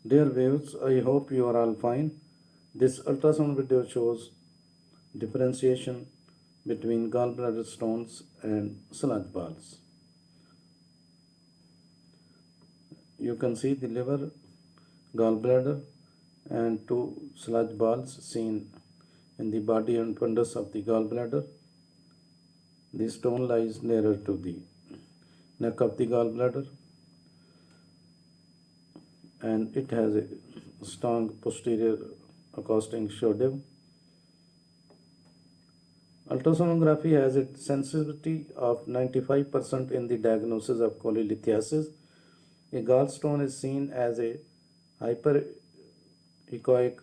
Dear viewers, I hope you are all fine. This ultrasound video shows differentiation between gallbladder stones and sludge balls. You can see the liver, gallbladder, and two sludge balls seen in the body and fundus of the gallbladder. The stone lies nearer to the neck of the gallbladder and it has a strong posterior accosting shadow. Ultrasonography has a sensitivity of 95% in the diagnosis of cholelithiasis. A gallstone is seen as a hyperechoic,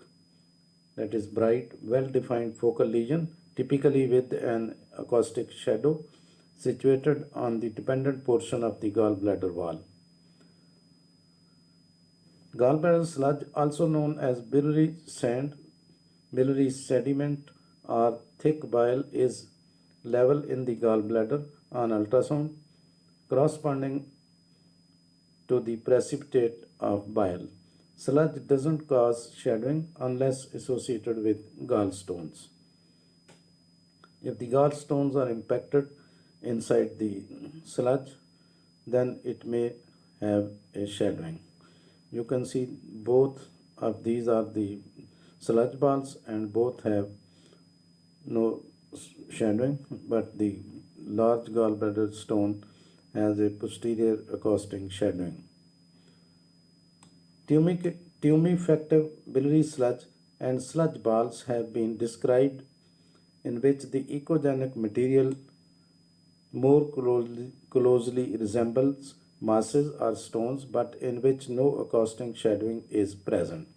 that is bright, well-defined focal lesion, typically with an acoustic shadow situated on the dependent portion of the gallbladder wall. Gallbladder sludge, also known as biliary sand, biliary sediment, or thick bile, is level in the gallbladder on ultrasound, corresponding to the precipitate of bile. Sludge doesn't cause shadowing unless associated with gallstones. If the gallstones are impacted inside the sludge, then it may have a shadowing. You can see both of these are the sludge balls and both have no shadowing, but the large gallbladder stone has a posterior accosting shadowing. Tumefactive biliary sludge and sludge balls have been described in which the echogenic material more closely resembles masses or stones, but in which no accosting shadowing is present.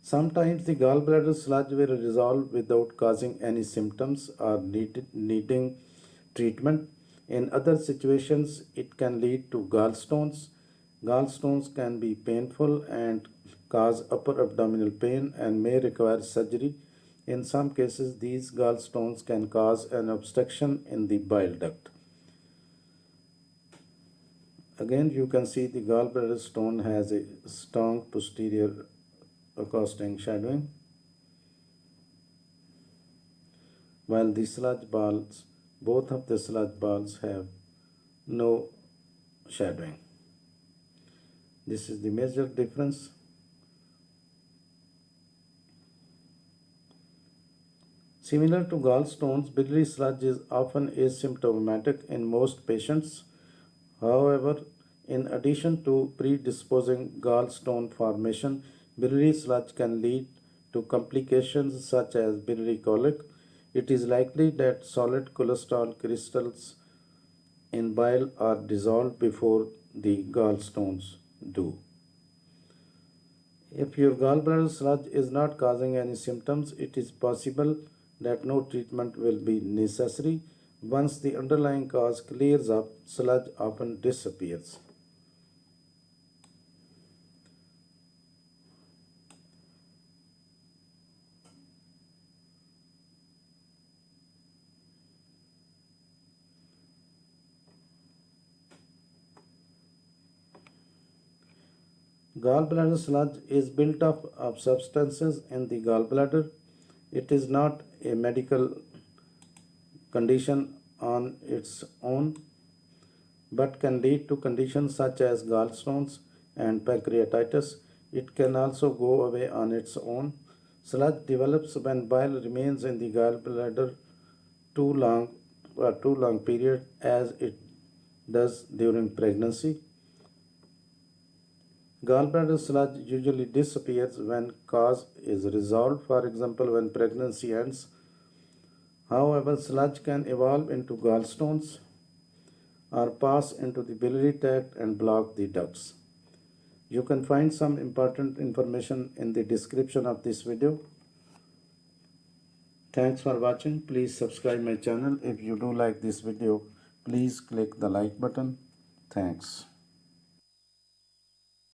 Sometimes the gallbladder sludge will resolve without causing any symptoms or needing treatment. In other situations, it can lead to gallstones. Gallstones can be painful and cause upper abdominal pain and may require surgery. In some cases, these gallstones can cause an obstruction in the bile duct. Again, you can see the gallbladder stone has a strong posterior accosting shadowing, while the sludge balls, both of the sludge balls have no shadowing. This is the major difference. Similar to gallstones, biliary sludge is often asymptomatic in most patients. However, in addition to predisposing gallstone formation, biliary sludge can lead to complications such as biliary colic. It is likely that solid cholesterol crystals in bile are dissolved before the gallstones do. If your gallbladder sludge is not causing any symptoms, it is possible that no treatment will be necessary. Once the underlying cause clears up, sludge often disappears. Gallbladder sludge is built up of substances in the gallbladder. It is not a medical condition on its own, but can lead to conditions such as gallstones and pancreatitis. It can also go away on its own. Sludge develops when bile remains in the gallbladder too long period, as it does during pregnancy. Gallbladder sludge usually disappears when cause is resolved, for example, when pregnancy ends. However, sludge can evolve into gallstones or pass into the biliary tract and block the ducts. You can find some important information in the description of this video. Thanks for watching. Please subscribe my channel. If you do like this video, please click the like button. Thanks.